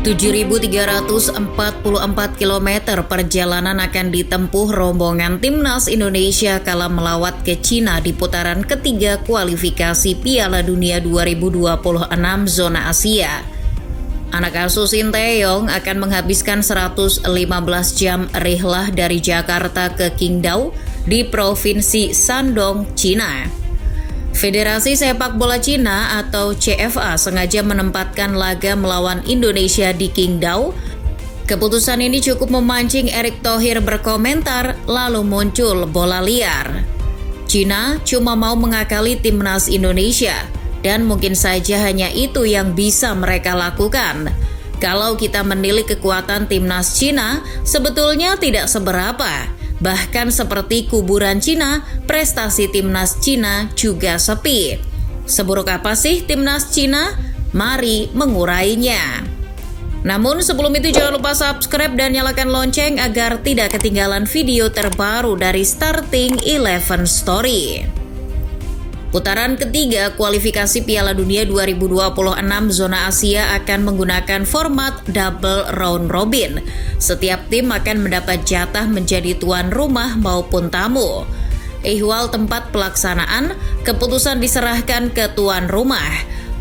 7.344 km perjalanan akan ditempuh rombongan timnas Indonesia kala melawat ke Cina di putaran ketiga kualifikasi Piala Dunia 2026 zona Asia. Anak asuh Sinteyong akan menghabiskan 115 jam rihlah dari Jakarta ke Qingdao di Provinsi Shandong, Cina. Federasi Sepak Bola Cina atau CFA sengaja menempatkan laga melawan Indonesia di Qingdao. Keputusan ini cukup memancing Erick Thohir berkomentar, lalu muncul bola liar. Cina cuma mau mengakali timnas Indonesia, dan mungkin saja hanya itu yang bisa mereka lakukan. Kalau kita menilik kekuatan timnas Cina, sebetulnya tidak seberapa. Bahkan seperti kuburan Cina, prestasi timnas Cina juga sepi. Seburuk apa sih timnas Cina? Mari mengurainya. Namun sebelum itu jangan lupa subscribe dan nyalakan lonceng agar tidak ketinggalan video terbaru dari Starting 11 Story. Putaran ketiga kualifikasi Piala Dunia 2026 zona Asia akan menggunakan format double round robin. Setiap tim akan mendapat jatah menjadi tuan rumah maupun tamu. Ihwal tempat pelaksanaan, keputusan diserahkan ke tuan rumah.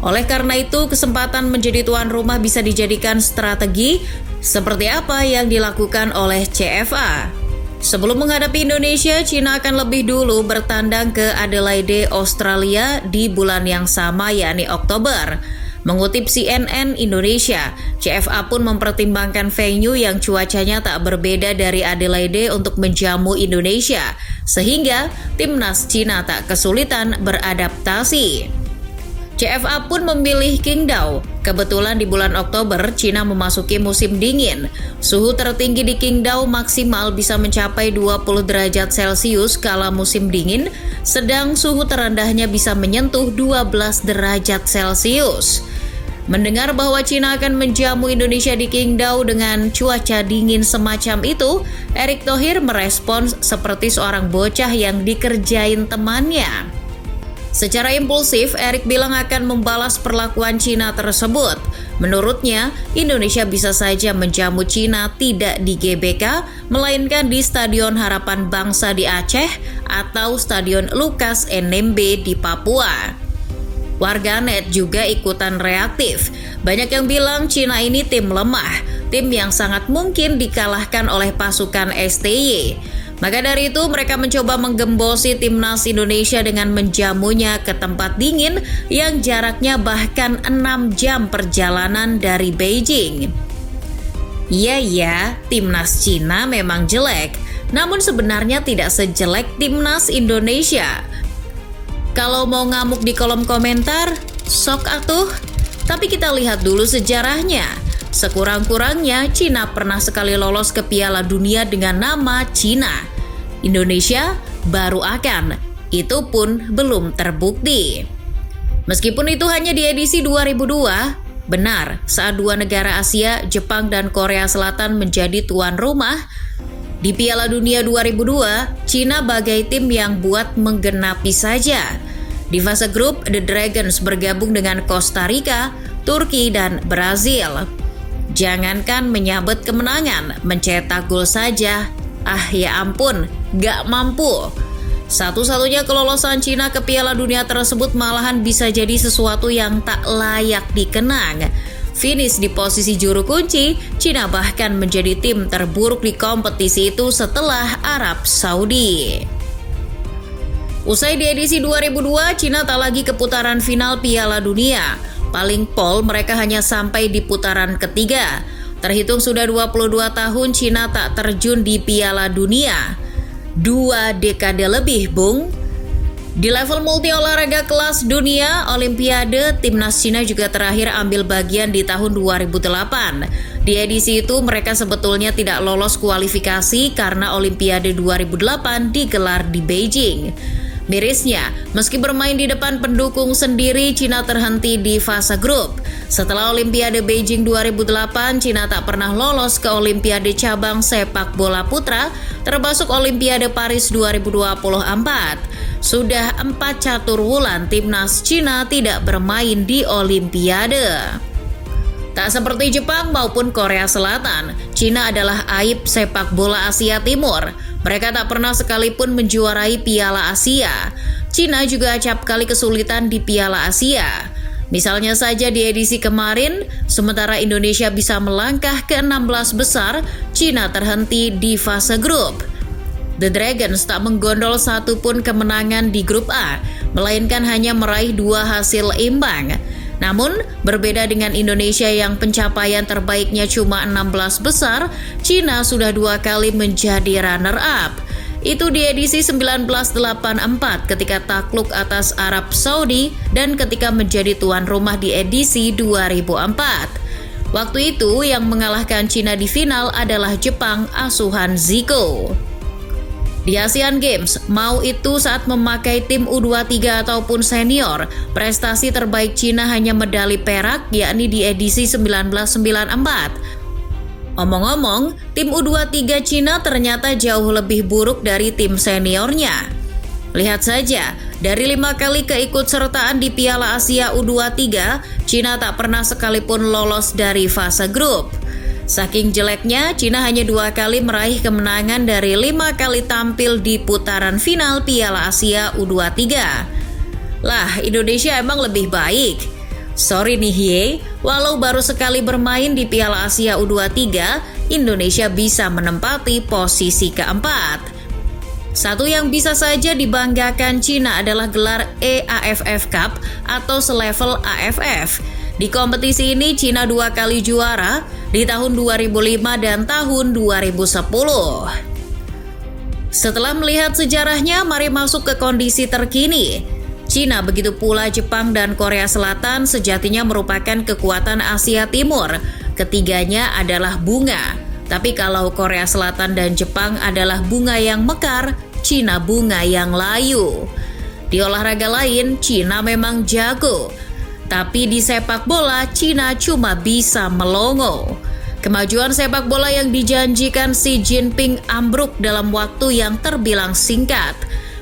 Oleh karena itu, kesempatan menjadi tuan rumah bisa dijadikan strategi seperti apa yang dilakukan oleh CFA. Sebelum menghadapi Indonesia, Cina akan lebih dulu bertandang ke Adelaide, Australia di bulan yang sama yakni Oktober. Mengutip CNN Indonesia, CFA pun mempertimbangkan venue yang cuacanya tak berbeda dari Adelaide untuk menjamu Indonesia, sehingga timnas Cina tak kesulitan beradaptasi. CFA pun memilih Qingdao. Kebetulan di bulan Oktober, Cina memasuki musim dingin. Suhu tertinggi di Qingdao maksimal bisa mencapai 20 derajat Celcius kala musim dingin, sedang suhu terendahnya bisa menyentuh 12 derajat Celcius. Mendengar bahwa Cina akan menjamu Indonesia di Qingdao dengan cuaca dingin semacam itu, Erick Thohir merespons seperti seorang bocah yang dikerjain temannya. Secara impulsif, Erick bilang akan membalas perlakuan Cina tersebut. Menurutnya, Indonesia bisa saja menjamu Cina tidak di GBK, melainkan di Stadion Harapan Bangsa di Aceh atau Stadion Lukas NMB di Papua. Warganet juga ikutan reaktif. Banyak yang bilang Cina ini tim lemah, tim yang sangat mungkin dikalahkan oleh pasukan STY. Maka dari itu mereka mencoba menggembosi timnas Indonesia dengan menjamunya ke tempat dingin yang jaraknya bahkan 6 jam perjalanan dari Beijing. Iya, timnas Cina memang jelek, namun sebenarnya tidak sejelek timnas Indonesia. Kalau mau ngamuk di kolom komentar, sok atuh. Tapi kita lihat dulu sejarahnya. Sekurang-kurangnya Cina pernah sekali lolos ke Piala Dunia dengan nama Cina. Indonesia baru akan, itu pun belum terbukti. Meskipun itu hanya di edisi 2002, benar saat dua negara Asia, Jepang dan Korea Selatan menjadi tuan rumah, di Piala Dunia 2002, Cina bagai tim yang buat menggenapi saja. Di fase grup, The Dragons bergabung dengan Costa Rica, Turki, dan Brazil. Jangankan menyabet kemenangan, mencetak gol saja, ya ampun, gak mampu. Satu-satunya kelolosan Cina ke Piala Dunia tersebut malahan bisa jadi sesuatu yang tak layak dikenang. Finish di posisi juru kunci, Cina bahkan menjadi tim terburuk di kompetisi itu setelah Arab Saudi. Usai di edisi 2002, Cina tak lagi ke putaran final Piala Dunia. Paling pol mereka hanya sampai di putaran ketiga. Terhitung sudah 22 tahun Cina tak terjun di Piala Dunia. 2 dekade lebih, Bung. Di level multi olahraga kelas dunia, Olimpiade, timnas Cina juga terakhir ambil bagian di tahun 2008. Di edisi itu mereka sebetulnya tidak lolos kualifikasi karena Olimpiade 2008 digelar di Beijing. Mirisnya, meski bermain di depan pendukung sendiri, Cina terhenti di fase grup. Setelah Olimpiade Beijing 2008, Cina tak pernah lolos ke Olimpiade cabang sepak bola putra, termasuk Olimpiade Paris 2024. Sudah 4 catur wulan timnas Cina tidak bermain di Olimpiade. Tak seperti Jepang maupun Korea Selatan, Cina adalah aib sepak bola Asia Timur. Mereka tak pernah sekalipun menjuarai Piala Asia. Cina juga acap kali kesulitan di Piala Asia. Misalnya saja di edisi kemarin, sementara Indonesia bisa melangkah ke 16 besar, Cina terhenti di fase grup. The Dragons tak menggondol satupun kemenangan di grup A, melainkan hanya meraih 2 hasil imbang. Namun, berbeda dengan Indonesia yang pencapaian terbaiknya cuma 16 besar, Cina sudah 2 kali menjadi runner-up. Itu di edisi 1984 ketika takluk atas Arab Saudi dan ketika menjadi tuan rumah di edisi 2004. Waktu itu yang mengalahkan Cina di final adalah Jepang asuhan Zico. Di Asian Games, mau itu saat memakai tim U23 ataupun senior, prestasi terbaik Cina hanya medali perak, yakni di edisi 1994. Omong-omong, tim U23 Cina ternyata jauh lebih buruk dari tim seniornya. Lihat saja, dari 5 kali keikutsertaan di Piala Asia U23, Cina tak pernah sekalipun lolos dari fase grup. Saking jeleknya, Cina hanya 2 kali meraih kemenangan dari 5 kali tampil di putaran final Piala Asia U23. Lah, Indonesia emang lebih baik. Sorry nih ye, walau baru sekali bermain di Piala Asia U23, Indonesia bisa menempati posisi keempat. Satu yang bisa saja dibanggakan Cina adalah gelar EAFF Cup atau selevel AFF. Di kompetisi ini Cina 2 kali juara di tahun 2005 dan tahun 2010. Setelah melihat sejarahnya, mari masuk ke kondisi terkini. Cina, begitu pula Jepang dan Korea Selatan sejatinya merupakan kekuatan Asia Timur. Ketiganya adalah bunga. Tapi kalau Korea Selatan dan Jepang adalah bunga yang mekar, Cina bunga yang layu. Di olahraga lain, Cina memang jago. Tapi di sepak bola, Cina cuma bisa melongo. Kemajuan sepak bola yang dijanjikan Xi Jinping ambruk dalam waktu yang terbilang singkat.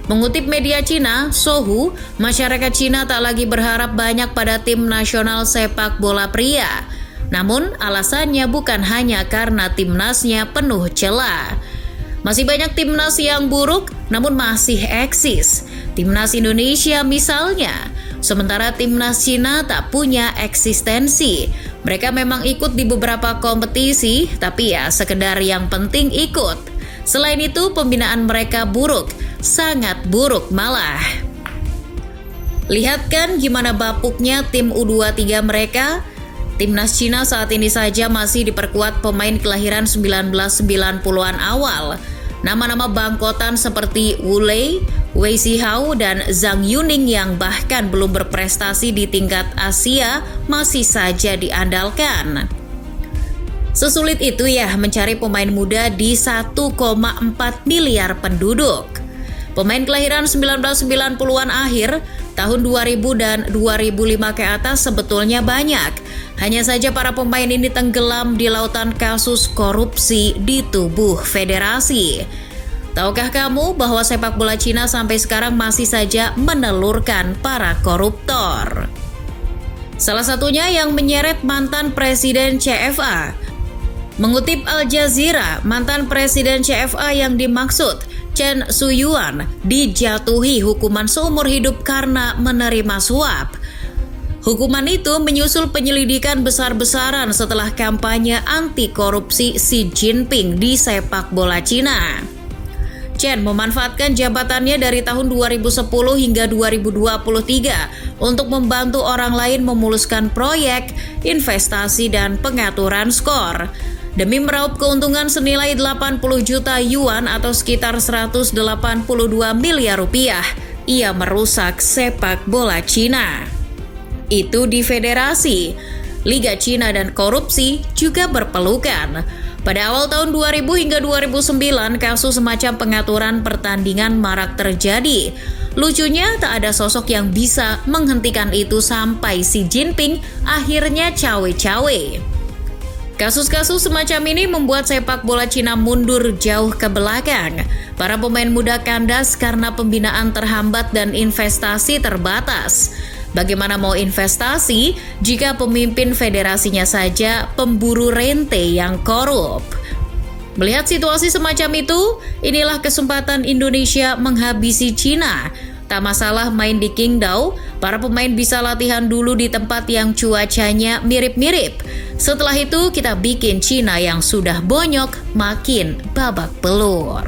Mengutip media Cina, Sohu, masyarakat Cina tak lagi berharap banyak pada tim nasional sepak bola pria. Namun, alasannya bukan hanya karena timnasnya penuh celah. Masih banyak timnas yang buruk, namun masih eksis. Timnas Indonesia misalnya. Sementara timnas Cina tak punya eksistensi. Mereka memang ikut di beberapa kompetisi, tapi ya sekedar yang penting ikut. Selain itu, pembinaan mereka buruk, sangat buruk malah. Lihat kan gimana bapuknya tim U23 mereka? Timnas Cina saat ini saja masih diperkuat pemain kelahiran 1990-an awal. Nama-nama bangkotan seperti Wu Lei, Wei Sihao, dan Zhang Yuning yang bahkan belum berprestasi di tingkat Asia masih saja diandalkan. Sesulit itu ya mencari pemain muda di 1,4 miliar penduduk. Pemain kelahiran 1990-an akhir, tahun 2000 dan 2005 ke atas sebetulnya banyak. Hanya saja para pemain ini tenggelam di lautan kasus korupsi di tubuh federasi. Tahukah kamu bahwa sepak bola Cina sampai sekarang masih saja menelurkan para koruptor? Salah satunya yang menyeret mantan Presiden CFA. Mengutip Al Jazeera, mantan Presiden CFA yang dimaksud, Chen Shuyuan, dijatuhi hukuman seumur hidup karena menerima suap. Hukuman itu menyusul penyelidikan besar-besaran setelah kampanye anti korupsi Xi Jinping di sepak bola Cina. Chen memanfaatkan jabatannya dari tahun 2010 hingga 2023 untuk membantu orang lain memuluskan proyek, investasi, dan pengaturan skor. Demi meraup keuntungan senilai 80 juta yuan atau sekitar 182 miliar rupiah, ia merusak sepak bola Cina. Itu di federasi. Liga Cina dan korupsi juga berpelukan. Pada awal tahun 2000 hingga 2009, kasus semacam pengaturan pertandingan marak terjadi. Lucunya, tak ada sosok yang bisa menghentikan itu sampai Xi Jinping akhirnya cawe-cawe. Kasus-kasus semacam ini membuat sepak bola Cina mundur jauh ke belakang. Para pemain muda kandas karena pembinaan terhambat dan investasi terbatas. Bagaimana mau investasi jika pemimpin federasinya saja pemburu rente yang korup? Melihat situasi semacam itu, inilah kesempatan Indonesia menghabisi Cina. Tak masalah main di Qingdao, para pemain bisa latihan dulu di tempat yang cuacanya mirip-mirip. Setelah itu kita bikin Cina yang sudah bonyok makin babak belur.